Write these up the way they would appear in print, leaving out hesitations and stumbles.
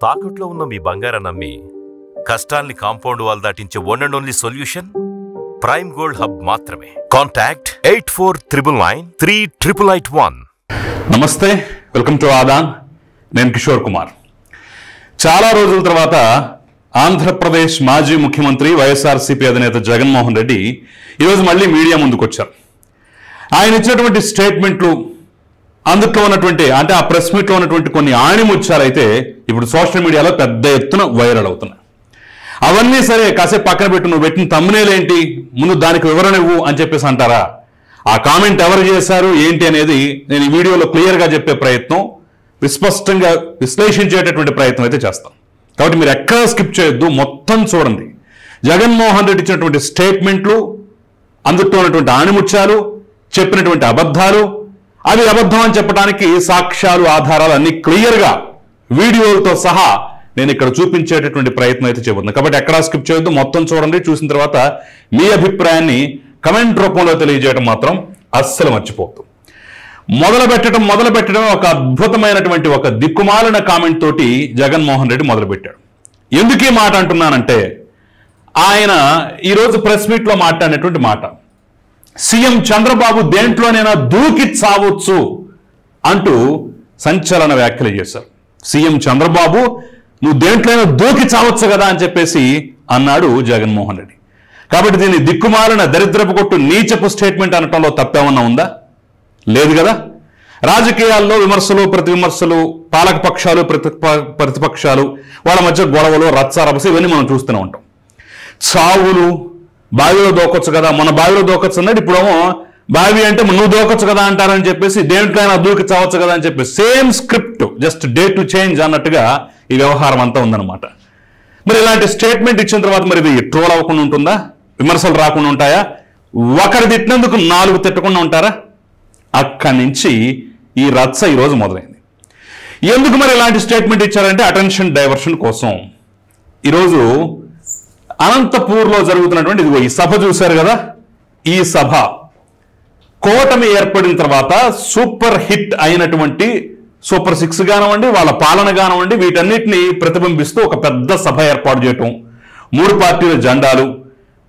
తాకట్లో ఉన్న మీ బంగారాన్ని నమ్మి కష్టాల్ని కాంపౌండ్ వాల్ దాటించే one and only solution prime gold hub మాత్రమే. కాంటాక్ట్ 8499938881. నమస్తే, వెల్కమ్ టు ఆదాన్. నేను కిషోర్ కుమార్. చాలా రోజుల తర్వాత ఆంధ్రప్రదేశ్ మాజీ ముఖ్యమంత్రి వైఎస్ఆర్సీపీ అధినేత జగన్మోహన్ రెడ్డి ఈరోజు మళ్ళీ మీడియా ముందుకు వచ్చారు. ఆయన ఇచ్చినటువంటి స్టేట్మెంట్లు, అందులో ఉన్నటువంటి అంటే ఆ ప్రెస్ మీట్లో ఉన్నటువంటి కొన్ని ఆణిముత్యాలైతే ఇప్పుడు సోషల్ మీడియాలో పెద్ద ఎత్తున వైరల్ అవుతున్నాయి. అవన్నీ సరే కాసేపు పక్కన పెట్టు, నువ్వు పెట్టిన థంబ్నెయిల్ ఏంటి, ముందు దానికి వివరణ ఇవ్వు అని చెప్పేసి అంటారా? ఆ కామెంట్ ఎవరు చేశారు ఏంటి అనేది నేను ఈ వీడియోలో క్లియర్గా చెప్పే ప్రయత్నం, విస్పష్టంగా విశ్లేషించేటటువంటి ప్రయత్నం అయితే చేస్తాను. కాబట్టి మీరు ఎక్కడా స్కిప్ చేయొద్దు, మొత్తం చూడండి. జగన్మోహన్ రెడ్డి ఇచ్చినటువంటి స్టేట్మెంట్లు, అందులో ఉన్నటువంటి ఆణిముత్యాలు, చెప్పినటువంటి అబద్ధాలు, అవి అబద్ధం అని చెప్పడానికి సాక్ష్యాలు, ఆధారాలు అన్ని క్లియర్గా వీడియోలతో సహా నేను ఇక్కడ చూపించేటటువంటి ప్రయత్నం అయితే చేయబోతున్నాను. కాబట్టి ఎక్కడా స్కిప్ చేయొద్దు, మొత్తం చూడండి. చూసిన తర్వాత మీ అభిప్రాయాన్ని కమెంట్ రూపంలో తెలియజేయడం మాత్రం అస్సలు మర్చిపోవద్దు. మొదలు పెట్టడం ఒక అద్భుతమైనటువంటి ఒక దిక్కుమాలిన కామెంట్ తోటి జగన్మోహన్ రెడ్డి మొదలుపెట్టాడు. ఎందుకు ఈ మాట అంటున్నానంటే, ఆయన ఈరోజు ప్రెస్ మీట్లో మాట్లాడినటువంటి మాట, సీఎం చంద్రబాబు దేంట్లోనైనా దూకి చావచ్చు అంటూ సంచలన వ్యాఖ్యలు చేశారు. సీఎం చంద్రబాబు నువ్వు దేంట్లోనైనా దూకి చావచ్చు కదా అని చెప్పేసి అన్నాడు జగన్మోహన్ రెడ్డి. కాబట్టి దీన్ని దిక్కుమాలిన దరిద్రపు కొట్టు నీచపు స్టేట్మెంట్ అనటంలో తప్పేమన్నా ఉందా? లేదు కదా. రాజకీయాల్లో విమర్శలు ప్రతి విమర్శలు, పాలక పక్షాలు ప్రతిపక్షాలు, వాళ్ళ మధ్య గొడవలు, రచ్చరభస ఇవన్నీ మనం చూస్తూనే ఉంటాం. చావులు, బావిలో దూకొచ్చు కదా, మన బావిలో దూకొచ్చు అన్నాడు, ఇప్పుడేమో బావి అంటే నువ్వు దూకొచ్చు కదా అంటారని చెప్పేసి దేంట్లోనైనా దూకి చావచ్చు కదా అని చెప్పి same script, just day to change అన్నట్టుగా ఈ వ్యవహారం అంతా ఉందన్నమాట. మరి ఇలాంటి స్టేట్మెంట్ ఇచ్చిన తర్వాత మరి ఇది ట్రోల్ అవ్వకుండా ఉంటుందా? విమర్శలు రాకుండా ఉంటాయా? ఒకరు తిట్టినందుకు 4 తిట్టకుండా ఉంటారా? అక్కడి నుంచి ఈ రచ్చ ఈరోజు మొదలైంది. ఎందుకు మరి ఇలాంటి స్టేట్మెంట్ ఇచ్చారంటే అటెన్షన్ డైవర్షన్ కోసం. ఈరోజు అనంతపూర్లో జరుగుతున్నటువంటి ఇదిగో ఈ సభ చూశారు కదా, ఈ సభ కూటమి ఏర్పడిన తర్వాత సూపర్ హిట్ అయినటువంటి సూపర్ 6 కానివ్వండి, వాళ్ళ పాలన కానివ్వండి, వీటన్నిటిని ప్రతిబింబిస్తూ ఒక పెద్ద సభ ఏర్పాటు చేయటం, 3 పార్టీల జెండాలు,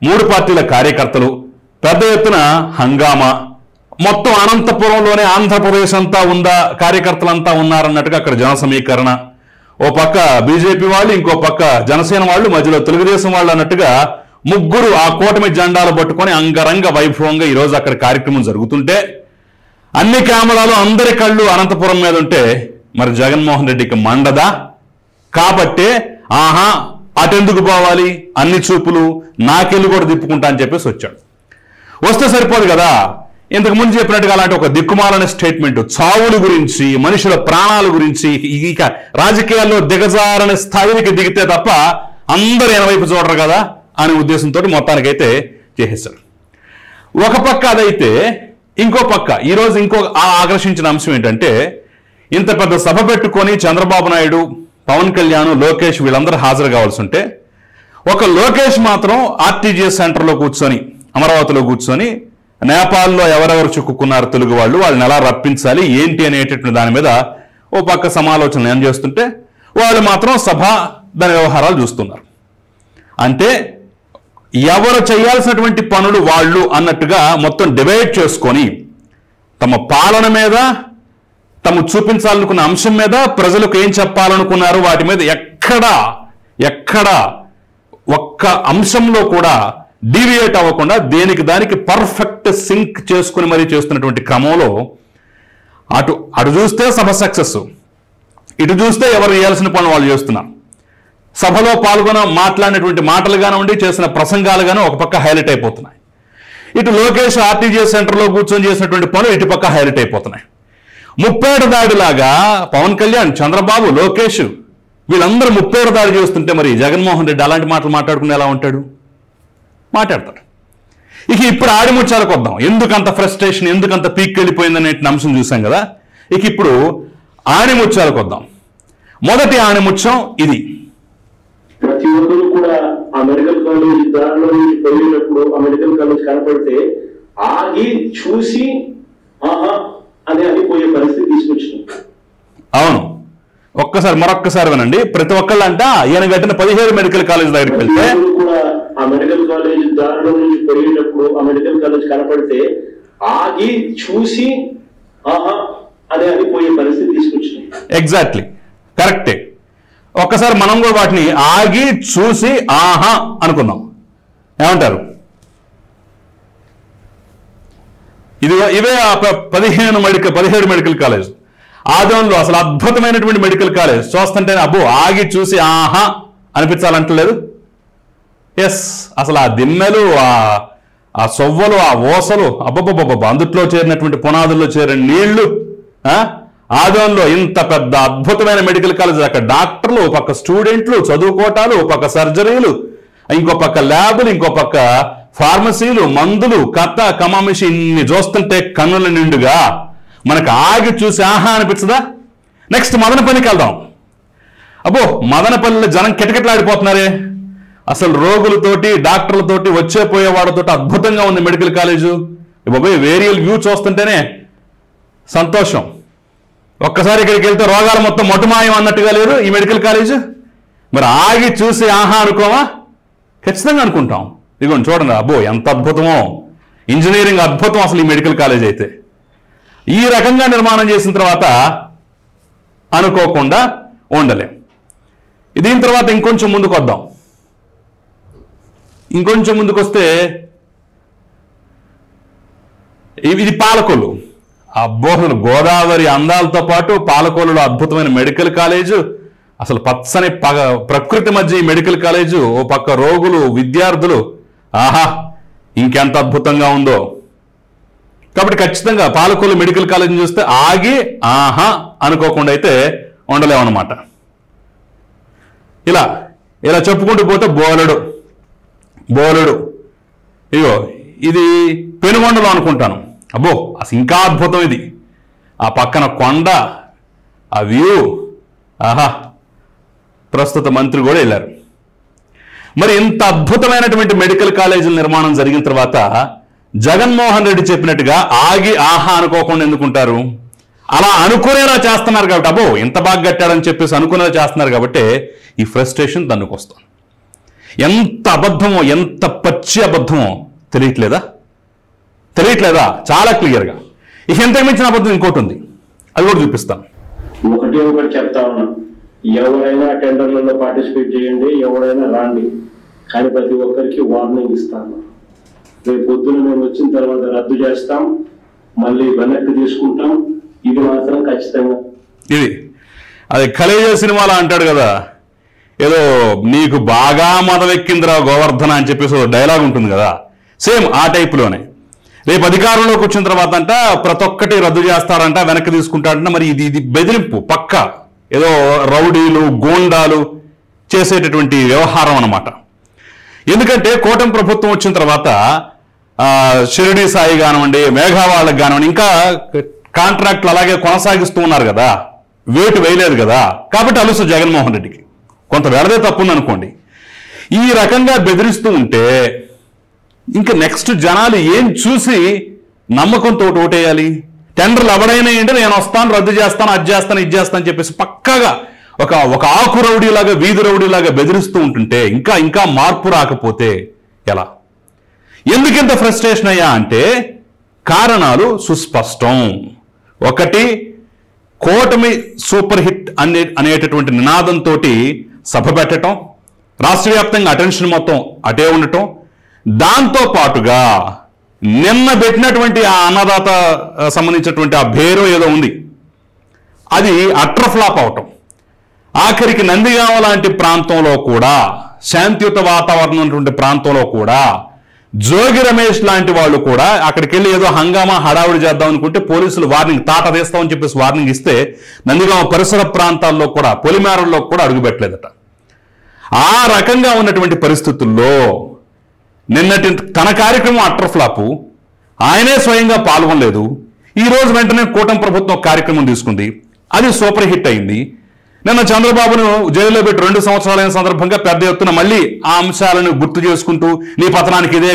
3 పార్టీల కార్యకర్తలు, పెద్ద ఎత్తున హంగామా, మొత్తం అనంతపురంలోనే ఆంధ్రప్రదేశ్ అంతా ఉందా, కార్యకర్తలంతా ఉన్నారన్నట్టుగా అక్కడ జన సమీకరణ, ఓ పక్క బీజేపీ వాళ్ళు, ఇంకో పక్క జనసేన వాళ్ళు, మధ్యలో తెలుగుదేశం వాళ్ళు అన్నట్టుగా ముగ్గురు ఆ కూటమి జెండాలు పట్టుకొని అంగరంగ వైభవంగా ఈరోజు అక్కడ కార్యక్రమం జరుగుతుంటే అన్ని కెమెరాలు, అందరి కళ్ళు అనంతపురం మీద ఉంటే మరి జగన్మోహన్ రెడ్డికి మండదా? కాబట్టే ఆహా అటెందుకు పోవాలి, అన్ని చూపులు నాకెళ్ళి కూడా తిప్పుకుంటా అని చెప్పేసి వచ్చాడు. వస్తే సరిపోదు కదా, ఇంతకు ముందు చెప్పినట్టుగా అలాంటి ఒక దిక్కుమాలన స్టేట్మెంట్, చావుల గురించి, మనుషుల ప్రాణాల గురించి, ఇక రాజకీయాల్లో దిగజారని స్థాయికి దిగితే తప్ప అందరూ ఎనవైపు చూడరు కదా అనే ఉద్దేశంతో మొత్తానికైతే చేసేశారు. ఒక పక్క అదైతే, ఇంకో పక్క ఈరోజు ఇంకో ఆకర్షించిన అంశం ఏంటంటే, ఇంత పెద్ద సభ పెట్టుకొని చంద్రబాబు నాయుడు, పవన్ కళ్యాణ్, లోకేష్ వీళ్ళందరూ హాజరు కావాల్సి ఉంటే ఒక లోకేష్ మాత్రం ఆర్టీజీఎస్ సెంటర్లో కూర్చొని, అమరావతిలో కూర్చొని నేపాల్లో ఎవరెవరు చిక్కుకున్నారు తెలుగు వాళ్ళు, వాళ్ళని ఎలా రప్పించాలి ఏంటి అనేటటువంటి దాని మీద ఓ పక్క సమాలోచనలు ఏం చేస్తుంటే వాళ్ళు మాత్రం సభ దాని వ్యవహారాలు చూస్తున్నారు. అంటే ఎవరు చేయాల్సినటువంటి పనులు వాళ్ళు అన్నట్టుగా మొత్తం డివైడ్ చేసుకొని తమ పాలన మీద, తమ చూపించాలనుకున్న అంశం మీద, ప్రజలకు ఏం చెప్పాలనుకున్నారు వాటి మీద ఎక్కడా ఒక్క అంశంలో కూడా డీవియేట్ అవ్వకుండా దేనికి దానికి పర్ఫెక్ట్ సింక్ చేసుకుని మరీ చేస్తున్నటువంటి క్రమంలో అటు చూస్తే సభ సక్సెస్, ఇటు చూస్తే ఎవరు చేయాల్సిన పనులు వాళ్ళు చేస్తున్నారు. సభలో మాట్లాడినటువంటి మాటలు కానివ్వండి, చేసిన ప్రసంగాలు కానీ ఒక పక్క హైలైట్ అయిపోతున్నాయి. ఇటు లోకేష్ ఆర్టీజీఎస్ సెంటర్లో కూర్చొని చేసినటువంటి పనులు ఇటు పక్క హైలైట్ అయిపోతున్నాయి. ముప్పేట దాడిలాగా పవన్ కళ్యాణ్, చంద్రబాబు, లోకేష్ వీళ్ళందరూ ముప్పేట దాడి చేస్తుంటే మరి జగన్మోహన్ రెడ్డి అలాంటి మాటలు మాట్లాడుకుని ఎలా ఉంటాడు? మాట్లాడతాడు. ఇక ఇప్పుడు ఆడిముచ్చాలకు వద్దాం. ఎందుకంత ఫ్రస్ట్రేషన్, ఎందుకంత పీక్ వెళ్ళిపోయిందనే అంశం చూసాం కదా. ఇక ఇప్పుడు ఆణిముత్యాలకు వద్దాం. మొదటి ఆణిముత్యం ఇది. ప్రతి ఒక్కరు కూడా ఆ మెడికల్ కాలేజ్ దారిలో నుంచి వెళ్ళినప్పుడు ఆ మెడికల్ కాలేజ్ కనపడితే ఆగి చూసి ఆహా అని అనిపోయే పరిస్థితి తీసుకొచ్చింది. అవును, ఒక్కసారి మరొక్కసారి వినండి. ప్రతి ఒక్కళ్ళు అంట ఈయన కట్టిన 17 మెడికల్ కాలేజ్ దగ్గరికి వెళ్తే కూడా ఆ మెడికల్ కాలేజ్ దారిలో నుంచి పోయేటప్పుడు ఆ మెడికల్ కాలేజ్ కనపడితే ఆగి చూసి ఆహా అదే అని పోయే పరిస్థితి తీసుకొచ్చినాయి. ఎగ్జాక్ట్లీ కరెక్టే. ఒక్కసారి మనం కూడా వాటిని ఆగి చూసి ఆహా అనుకుందాం. ఏమంటారు? ఇవే 17 మెడికల్ కాలేజ్. ఆదంలో అసలు అద్భుతమైనటువంటి మెడికల్ కాలేజ్. చూస్తుంటేనే అబ్బో ఆగి చూసి ఆహా అనిపించాలంటలేదు. ఎస్, అసలు ఆ దిమ్మెలు, ఆ సొవ్వలు, ఆ ఓసలు, అబ్బబ్బబ్బబ్బ, అందుట్లో చేరినటువంటి పునాదుల్లో చేరిన నీళ్లు. ఆదంలో ఇంత పెద్ద అద్భుతమైన మెడికల్ కాలేజ్. అక్కడ డాక్టర్లు, ఒక పక్క స్టూడెంట్లు, చదువుకోటాలు, ఒక పక్క సర్జరీలు, ఇంకో పక్క ల్యాబులు, ఇంకో పక్క ఫార్మసీలు, మందులు, కథ కమామిషి ఇన్ని చూస్తుంటే కన్నుల నిండుగా మనకు ఆగి చూసి ఆహా అనిపించదా? నెక్స్ట్ మదనపల్లికి వెళ్దాం. అబ్బో, మదనపల్లిలో జనం కిటకిటలాడిపోతున్నారే. అసలు రోగులతోటి, డాక్టర్లతోటి, వచ్చే పోయేవాడితోటి అద్భుతంగా ఉంది మెడికల్ కాలేజు. బాబోయ్, వేరియల్ వ్యూ చూస్తుంటేనే సంతోషం. ఒక్కసారి ఇక్కడికి వెళ్తే రోగాలు మొత్తం మొట్టమాయం అన్నట్టుగా లేదు ఈ మెడికల్ కాలేజు. మరి ఆగి చూసి ఆహా అనుకోమా? ఖచ్చితంగా అనుకుంటాం. ఇదిగోండి చూడండి, అబ్బో ఎంత అద్భుతమో, ఇంజనీరింగ్ అద్భుతం అసలు ఈ మెడికల్ కాలేజ్ అయితే. ఈ రకంగా నిర్మాణం చేసిన తర్వాత అనుకోకుండా ఉండలేం. దీని తర్వాత ఇంకొంచెం ముందుకు వద్దాం. ఇంకొంచెం ముందుకు వస్తే ఇది పాలకొల్లు. అబ్బో, గోదావరి అందాలతో పాటు పాలకొల్లులో అద్భుతమైన మెడికల్ కాలేజు. అసలు పచ్చని ప్రకృతి మధ్య ఈ మెడికల్ కాలేజు, ఓ పక్క రోగులు, విద్యార్థులు, ఆహా ఇంకెంత అద్భుతంగా ఉందో. కాబట్టి ఖచ్చితంగా పాలకొల్లు మెడికల్ కాలేజీని చూస్తే ఆగి ఆహా అనుకోకుండా అయితే ఉండలేమన్నమాట. ఇలా ఇలా చెప్పుకుంటూ పోతే బోలెడు. ఇగో ఇది పెనుగొండలో అనుకుంటాను. అబ్బో, అసలు ఇంకా అద్భుతం ఇది. ఆ పక్కన కొండ, ఆ వ్యూ, ఆహా. ప్రస్తుత మంత్రి కూడా వెళ్ళారు. మరి ఇంత అద్భుతమైనటువంటి మెడికల్ కాలేజీల నిర్మాణం జరిగిన తర్వాత జగన్మోహన్ రెడ్డి చెప్పినట్టుగా ఆగి ఆహా అనుకోకుండా ఎందుకుంటారు? అలా అనుకునేలా చేస్తున్నారు కాబట్టి, అబ్బో ఎంత బాగా కట్టాడని చెప్పేసి అనుకునేలా చేస్తున్నారు కాబట్టి ఈ ఫ్రస్ట్రేషన్ తన్నుకొస్తుంది. ఎంత అబద్ధమో, ఎంత పచ్చి అబద్ధమో తెలియట్లేదా? చాలా క్లియర్గా. ఇక ఎంత మించిన అబద్ధం ఇంకోటి ఉంది, అది కూడా చూపిస్తాను. ఒకటి చెప్తా ఉన్నా, ఎవరైనా టెండర్లలో పార్టిసిపేట్ చేయండి, ఎవరైనా రాండి, కానీ ప్రతి ఒక్కరికి వార్నింగ్ ఇస్తాను. రేపు పొద్దున మేము వచ్చిన తర్వాత రద్దు చేస్తాం, మళ్ళీ వెనక్కి తీసుకుంటాం. ఇది మాత్రం ఖచ్చితంగా. ఇది అది ఖలేజా సినిమాలో అంటాడు కదా, ఏదో నీకు బాగా మదం ఎక్కిందిరా గోవర్ధన అని చెప్పేసి డైలాగ్ ఉంటుంది కదా, సేమ్ ఆ టైపులోనే. రేపు అధికారంలోకి వచ్చిన తర్వాత అంట ప్రతి ఒక్కటి రద్దు చేస్తారంట, వెనక్కి తీసుకుంటారంట. మరి ఇది బెదిరింపు పక్క, ఏదో రౌడీలు, గోండాలు చేసేటటువంటి వ్యవహారం అన్నమాట. ఎందుకంటే కూటమి ప్రభుత్వం వచ్చిన తర్వాత షిరిడి సాయి కానివ్వండి, మేఘావాళ్ళకి కానివ్వండి, ఇంకా కాంట్రాక్ట్లు అలాగే కొనసాగిస్తూ ఉన్నారు కదా, వేటు వేయలేదు కదా. కాబట్టి అలుసు జగన్మోహన్ రెడ్డికి కొంత వెళదే తప్పుందనుకోండి. ఈ రకంగా బెదిరిస్తూ ఉంటే ఇంకా నెక్స్ట్ జనాలు ఏం చూసి నమ్మకంతో ఓటేయాలి? టెండర్లు ఎవడైనా ఏంటి, నేను వస్తాను, రద్దు చేస్తాను, అది చేస్తాను, ఇది చేస్తాను అని చెప్పేసి పక్కాగా ఒక ఆకు రౌడీలాగా, వీధి రౌడీలాగా బెదిరిస్తూ ఉంటుంటే ఇంకా మార్పు రాకపోతే ఎలా? ఎందుకింత ఫ్రస్ట్రేషన్ అయ్యా అంటే కారణాలు సుస్పష్టం. ఒకటి, కూటమి సూపర్ హిట్ అనేటటువంటి నినాదంతో సభ పెట్టడం, రాష్ట్ర వ్యాప్తంగా అటెన్షన్ మొత్తం అటే ఉండటం, దాంతో పాటుగా నిన్న పెట్టినటువంటి ఆ అన్నదాత సంబంధించినటువంటి ఆ భేరో ఏదో ఉంది, అది అట్టర్ ఫ్లాప్ అవటం. ఆఖరికి నందిగామ లాంటి ప్రాంతంలో కూడా, శాంతియుత వాతావరణం ఉన్నటువంటి ప్రాంతంలో కూడా జోగి రమేష్ లాంటి వాళ్ళు కూడా అక్కడికి వెళ్ళి ఏదో హంగామా హడావుడి చేద్దాం అనుకుంటే పోలీసులు వార్నింగ్, తాట తీస్తామని చెప్పేసి వార్నింగ్ ఇస్తే నందిగామ పరిసర ప్రాంతాల్లో కూడా, పొలిమేరల్లో కూడా అడుగుపెట్టలేదట. ఆ రకంగా ఉన్నటువంటి పరిస్థితుల్లో నిన్నటి తన కార్యక్రమం అట్టర్ ఫ్లాపు, ఆయనే స్వయంగా పాల్గొనలేదు. ఈ రోజు వెంటనే కూటమి ప్రభుత్వం కార్యక్రమం తీసుకుంది, అది సూపర్ హిట్ అయింది. నిన్న చంద్రబాబును జైల్లో పెట్టి 2 సంవత్సరాలైన సందర్భంగా పెద్ద ఎత్తున మళ్ళీ ఆ అంశాలను గుర్తు చేసుకుంటూ నీ పతనానికి ఇదే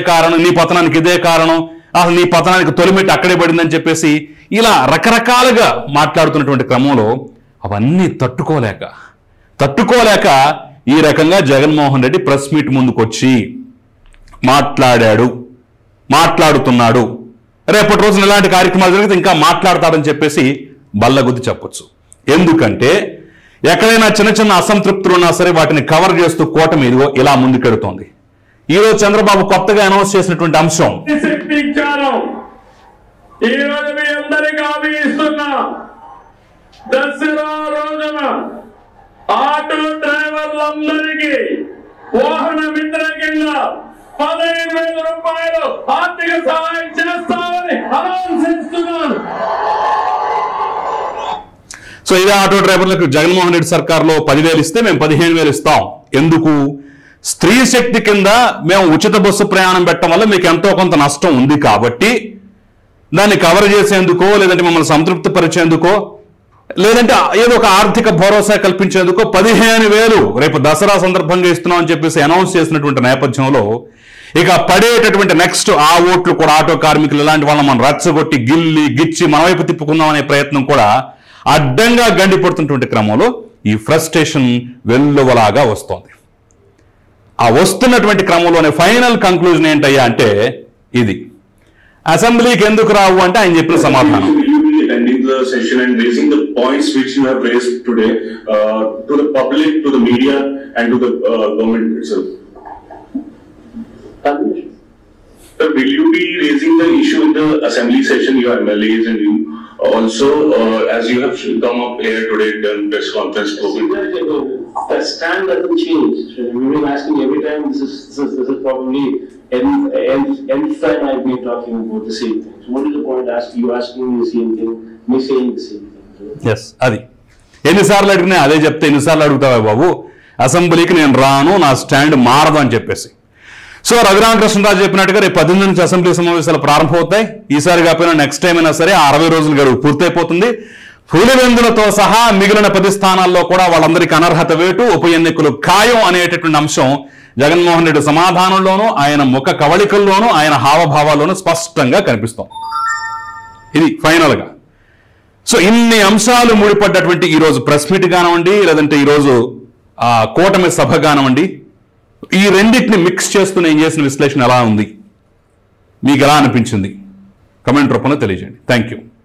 కారణం, అసలు నీ పతనానికి తొలిమెట్టి అక్కడే పడిందని చెప్పేసి ఇలా రకరకాలుగా మాట్లాడుతున్నటువంటి క్రమంలో అవన్నీ తట్టుకోలేక ఈ రకంగా జగన్మోహన్ రెడ్డి ప్రెస్ మీట్ ముందుకొచ్చి మాట్లాడుతున్నాడు. రేపటి రోజున ఇలాంటి కార్యక్రమాలు జరిగితే ఇంకా మాట్లాడతాడని చెప్పేసి బల్లగుద్ది చెప్పొచ్చు. ఎందుకంటే ఎక్కడైనా చిన్న అసంతృప్తులు ఉన్నా సరే వాటిని కవర్ చేస్తూ కూటమి ఇదిగో ఇలా ముందుకెడుతోంది. ఈరోజు చంద్రబాబు కొత్తగా అనౌన్స్ చేసినటువంటి అంశం దసరా రోజున ఆటో డ్రైవర్లందరికీ వాహన మిత్ర కింద 15,000 రూపాయలు ఆర్థిక సహాయం చేస్తామని అనౌన్స్ చేస్తున్నాను. సో ఇదే ఆటో డ్రైవర్లకు జగన్మోహన్ రెడ్డి సర్కార్లో 10,000 ఇస్తే మేము 15,000 ఇస్తాం. ఎందుకు? స్త్రీ శక్తి కింద మేము ఉచిత బస్సు ప్రయాణం పెట్టడం వల్ల మీకు ఎంతో కొంత నష్టం ఉంది కాబట్టి దాన్ని కవర్ చేసేందుకో, లేదంటే మమ్మల్ని సంతృప్తి పరిచేందుకో, లేదంటే ఏదో ఒక ఆర్థిక భరోసా కల్పించేందుకో 15,000 రేపు దసరా సందర్భంగా ఇస్తున్నాం అని చెప్పేసి అనౌన్స్ చేసినటువంటి నేపథ్యంలో ఇక పడేటటువంటి నెక్స్ట్ ఆ ఓట్లు కూడా ఆటో కార్మికులు ఇలాంటి వాళ్ళని మనం రచ్చగొట్టి గిచ్చి మన వైపు తిప్పుకుందాం అనే ప్రయత్నం కూడా అడ్డంగా గండిపడుతున్నటువంటి క్రమంలో ఈ ఫ్రస్ట్రేషన్ వెల్లువలాగా వస్తోంది. ఆ వస్తున్నటువంటి క్రమంలోనే ఫైనల్ కంక్లూజన్ ఏంటయ్యా అంటే ఇది. అసెంబ్లీకి ఎందుకు రావు అంటే ఆయన చెప్పిన సమాధానం. Ending the session and raising the points which you have raised today to the public, to the media, and to the government itself. Will you be raising the issue in the assembly session, your MLAs and you also, as you have come up here today in press conference? The stand doesn't change. We've been asking every time. This is probably nth time I've been talking about the same thing. So what is the point? You asking me the same thing, me saying the same thing. Yes, అది ఎన్నిసార్లు అడిగినా అదే చెప్తే ఎన్నిసార్లు అడుగుతావా బాబు, అసెంబ్లీకి నేను రాను, నా స్టాండ్ మారదు అని చెప్పేసి. సో రఘురామకృష్ణరాజు చెప్పినట్టుగా రేపు 18 నుంచి అసెంబ్లీ సమావేశాలు ప్రారంభమవుతాయి. ఈసారి కాకపోయినా నెక్స్ట్ టైం అయినా సరే 60 రోజుల గడువు పూర్తయిపోతుంది. పులివెందులతో సహా మిగిలిన 10 స్థానాల్లో కూడా వాళ్ళందరికీ అనర్హత వేటు, ఉప ఎన్నికలు ఖాయం అనేటటువంటి అంశం జగన్మోహన్ రెడ్డి సమాధానంలోనూ, ఆయన ముఖ కవళికల్లోనూ, ఆయన హావభావాల్లోనూ స్పష్టంగా కనిపిస్తోంది. ఇది ఫైనల్గా. సో ఇన్ని అంశాలు ముడిపడ్డటువంటి ఈరోజు ప్రెస్ మీట్ కానివ్వండి, లేదంటే ఈరోజు కూటమి సభ కానివ్వండి, ఈ రెండింటిని మిక్స్ చేస్తూ నేను చేసిన విశ్లేషణ ఎలా ఉంది, మీకు ఎలా అనిపించింది? కమెంట్ రూపంలో తెలియజేయండి. Thank you.